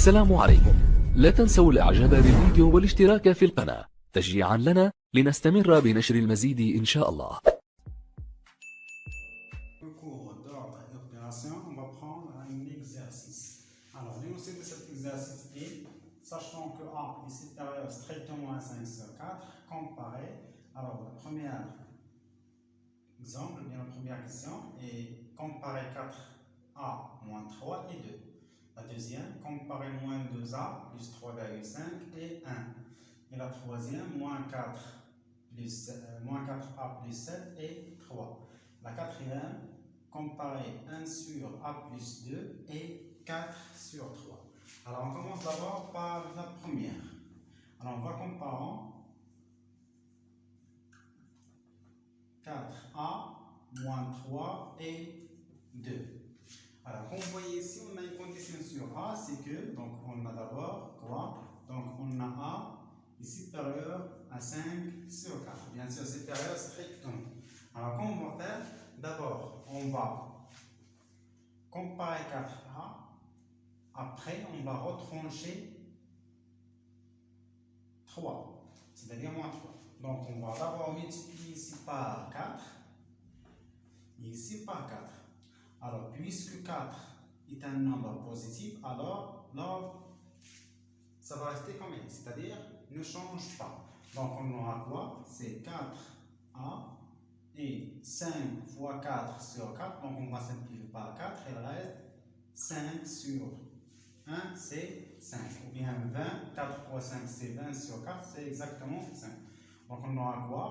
السلام عليكم. لا تنسوا الاعجاب بالفيديو والاشتراك في القناة تشجيعا لنا لنستمر بنشر المزيد إن شاء الله. Au cours d'ordre et opération, on va prendre un exercice. Alors, l'énoncé de cet exercice est, sachant que A est supérieur strictement à 5 sur 4, comparé. Alors, le premier exemple, bien la première question, est comparer 4A moins 3 et 2. La deuxième, comparer moins 2A plus 3,5 et 1. Et la troisième, moins 4A plus 7 et 3. La quatrième, comparer 1 sur A plus 2 et 4 sur 3. Alors, on commence d'abord par la première. Alors, on va comparer 4A moins 3 et 2. Alors, comme vous voyez ici, on a une condition sur A, c'est que, donc on a d'abord quoi? Donc, on a A est supérieur à 5 sur 4. Bien sûr, supérieur strictement. Alors, comment on va faire? D'abord, on va comparer 4A. Après, on va retrancher 3, c'est-à-dire moins 3. Donc, on va d'abord multiplier ici par 4 et ici par 4. Alors, puisque 4 est un nombre positif, alors l'ordre, ça va rester comme il est, c'est-à-dire ne change pas. Donc, on aura quoi? C'est 4A et 5 fois 4 sur 4. Donc, on va simplifier par 4. Il reste 5 sur 1, c'est 5. Ou bien 20, 4 fois 5, c'est 20 sur 4, c'est exactement 5. Donc, on aura quoi?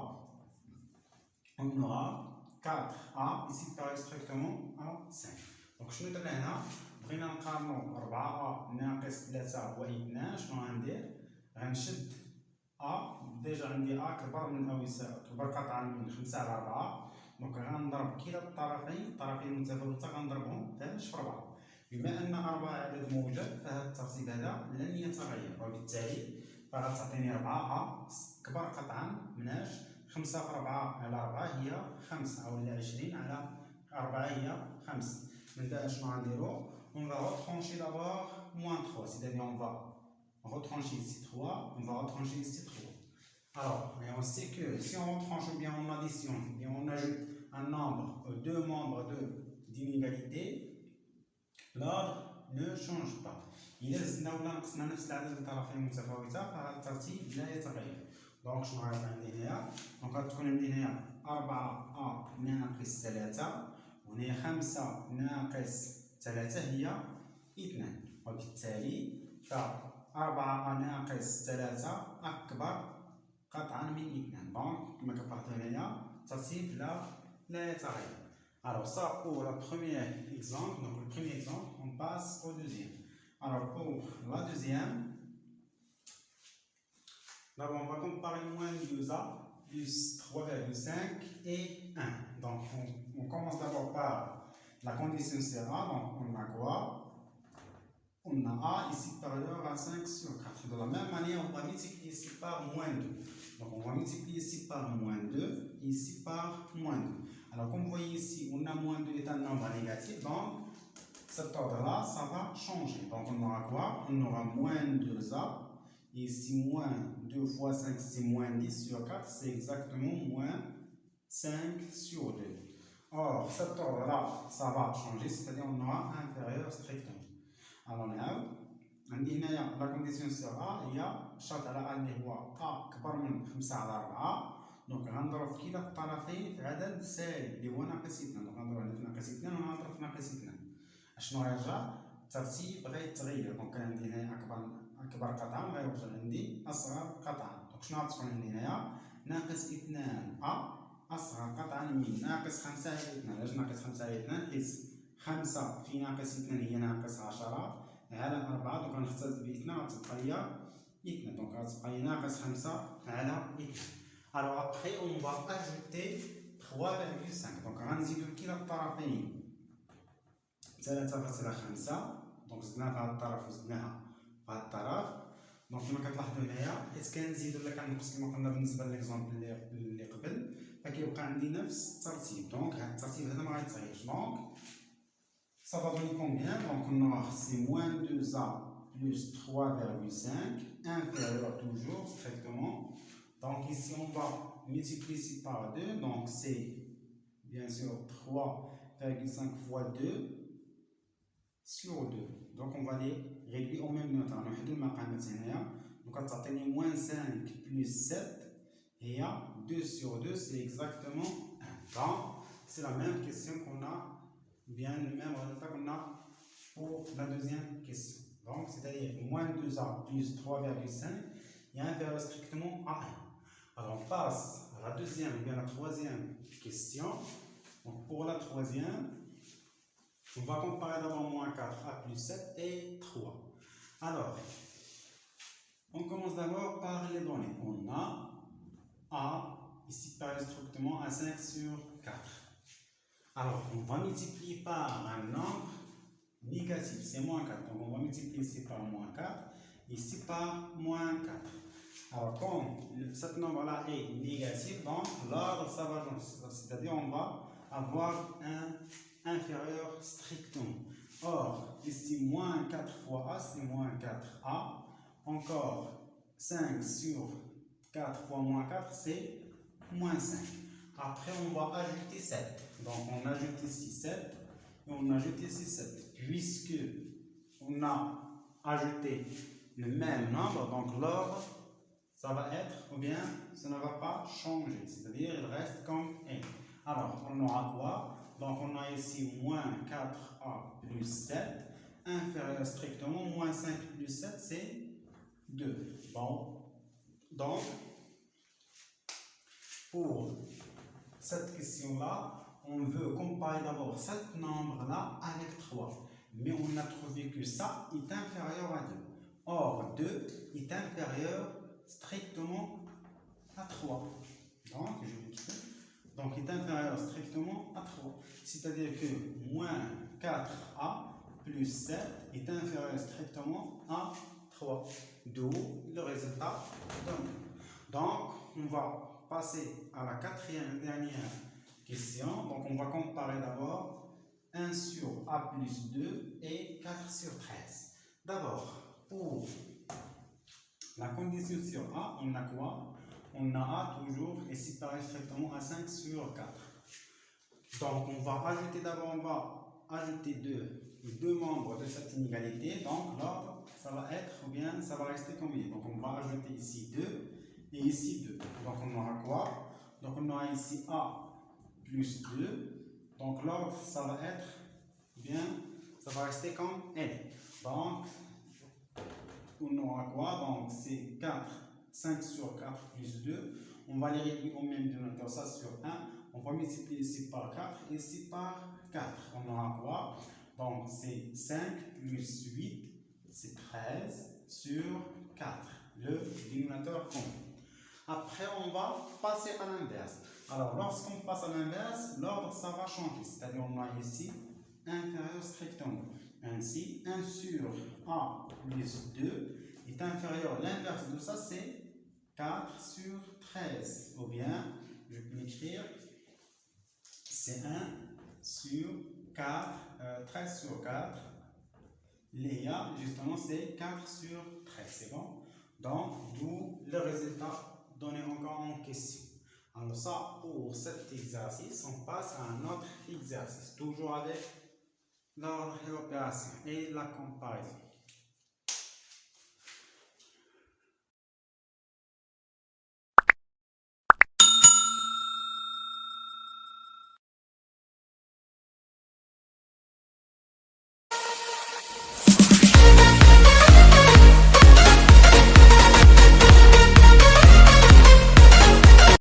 On aura 4A ici supérieur strictement à 5. Donc, شنو درنا هنا؟ بغينا نقارنو 4A ناقص 3 هو 2. شنو غندير؟ غنشد A. ديجا عندي A كبر من أو يساوي كبر قطعا من 5 على 4. دونك غنضرب كلا الطرفين المتفاوتة غنضربهم في 4. بما أن 4 عدد موجب فهذا الترتيب هذا لن يتغير، وبالتالي فغتعطيني 4A كبر قطعا مناش 5 في 4 على 4 هي 5 أو 20 على 4 هي 5. من بعد شنو غنديرو؟ On va retrancher d'abord moins 3, c'est-à-dire on va retrancher ici 3, on va retrancher ici 3. Alors, on sait que si on retranche ou bien on additionne, bien on ajoute un nombre, deux membres d'une égalité, l'ordre ne change pas. إذا زدنا ولا نقصنا نفس العدد الطرفين المتفاوتة فهذا الترتيب لا يتغير. دونك شنو غيبقى عندي هنايا؟ دونك غتكون عندي هنايا 4A ناقص 3 وهنا 5 ناقص 3 هي 2. وبالتالي ف 4A ناقص 3 أكبر قطعا من 2. دونك كما كتلاحظوا هنايا الترتيب لا يتغير. Alors ça pour le premier exemple, donc le premier exemple, on passe au deuxième. Alors pour la deuxième, d'abord on va comparer moins 2A plus 3,5 et 1. Donc on commence d'abord par la condition sur A, donc on a quoi? On a A est supérieur à 5 sur 4. De la même manière, on va multiplier ici par moins 2. Donc on va multiplier ici par moins 2 et ici par moins 2. Alors comme vous voyez ici, on a moins 2 est un nombre négatif, donc cet ordre-là, ça va changer. Donc on aura quoi? On aura moins 2A, et ici moins 2 fois 5, c'est moins 10 sur 4, c'est exactement moins 5 sur 2. Or, cet ordre-là, ça va changer, c'est-à-dire on aura inférieur strictement. Alors نعاود عندي هنايا لا كونديسيون سور A هي الشرط على A اللي هو A كبر من 5 على 4. دونك غنضرب في كلا الطرفين في عدد سالب اللي هو ناقص 2. دونك غنضرب هنا في ناقص 2 وغنضرب في ناقص 2. اشنو غيرجع؟ الترتيب غيتغير. دونك كان عندي هنايا أكبر قطعا غيرجع عندي أصغر قطعا. دونك شنو غتكون عندي هنايا؟ ناقص 2A أصغر قطعا من ناقص 5 على 2. علاش ناقص 5 على 2؟ حيت 5 في ناقص 2 هي ناقص 10 على 4. دونك غنختزل ب 2 غتبقى هي 2. دونك غتبقى هي ناقص 5 على 2. Alors après, on va ajouter 3,5. Donc غنزيدو كلا الطرفين 3.5. دونك زدناها في هذا الطرف وزدناها في هذا الطرف. دونك كما كتلاحظوا هنايا حيت كنزيدو ولا كنقص كما قلنا بالنسبه لليكزومبل اللي قبل فكيبقى عندي نفس الترتيب. دونك هذا الترتيب هذا ما غيتغيرش. دونك ça va donner combien? Donc on aura c'est moins 2A plus 3,5 inférieur toujours strictement. Donc ici on va multiplier ici par 2, donc c'est bien sûr 3,5 fois 2 sur 2. Donc on va les réduire au même notaire. Donc on va moins 5 plus 7 et 2 sur 2 c'est exactement 1. Donc c'est la même question qu'on a, bien le même résultat qu'on a pour la deuxième question. Donc c'est-à-dire moins 2a plus 3,5 et inférieur strictement à 1. Alors on passe à la deuxième ou bien la troisième question. Donc pour la troisième, on va comparer d'abord moins 4a plus 7 et 3. Alors, on commence d'abord par les données. On a a ici pareil strictement à 5 sur 4. Alors, on va multiplier par un nombre négatif, c'est moins 4. Donc, on va multiplier ici par moins 4, ici par moins 4. Alors, comme ce nombre-là est négatif, donc l'ordre, ça va changer. C'est-à-dire, on va avoir un inférieur strictement. Or, ici, moins 4 fois A, c'est moins 4A. Encore 5 sur 4 fois moins 4, c'est moins 5. Après, on va ajouter 7. Donc, on ajoute ici 7 et on ajoute ici 7. Puisque on a ajouté le même nombre, donc l'ordre, ça va être, ou bien ça ne va pas changer. C'est-à-dire, il reste comme est. Alors, on aura quoi? Donc, on a ici moins 4a plus 7, inférieur strictement, moins 5 plus 7, c'est 2. Bon, donc, pour cette question-là, on veut comparer d'abord cet nombre-là avec 3. Mais on a trouvé que ça est inférieur à 2. Or, 2 est inférieur strictement à 3. Donc, je vais écrire. Donc, il est inférieur strictement à 3. C'est-à-dire que moins 4a plus 7 est inférieur strictement à 3. D'où le résultat donné. Donc, on va passer à la quatrième et dernière question. Donc, on va comparer d'abord 1 sur a plus 2 et 4 sur 13. D'abord, pour la condition sur a, on a quoi? On a a toujours ici pareil strictement à 5 sur 4. Donc, on va ajouter d'abord, on va ajouter deux membres de cette inégalité. Donc, l'ordre, ça va être, ou bien ça va rester combien? Donc, on va ajouter ici 2 et ici 2. Donc, on aura quoi? Donc, on aura ici a plus 2. Donc, l'ordre, ça va être, bien, ça va rester comme L. Donc, on aura quoi? Donc, c'est 5 sur 4 plus 2. On va les réduire au même dénominateur, ça sur 1. On va multiplier ici par 4 et ici par 4. On aura quoi? Donc, c'est 5 plus 8, c'est 13 sur 4. Le dénominateur compte. Après, on va passer à l'inverse. Alors, lorsqu'on passe à l'inverse, l'ordre, ça va changer. C'est-à-dire, on a ici inférieur strictement. Ainsi, 1 sur a plus 2 est inférieur. L'inverse de ça, c'est 4 sur 13. Ou bien, je peux l'écrire, c'est 1 sur 4, 13 sur 4. Léa, justement, c'est 4 sur 13. C'est bon? Donc, d'où le résultat donné encore en question. Alors ça, pour cet exercice, on passe à un autre exercice, toujours avec l'ordre et l'opération et la comparaison.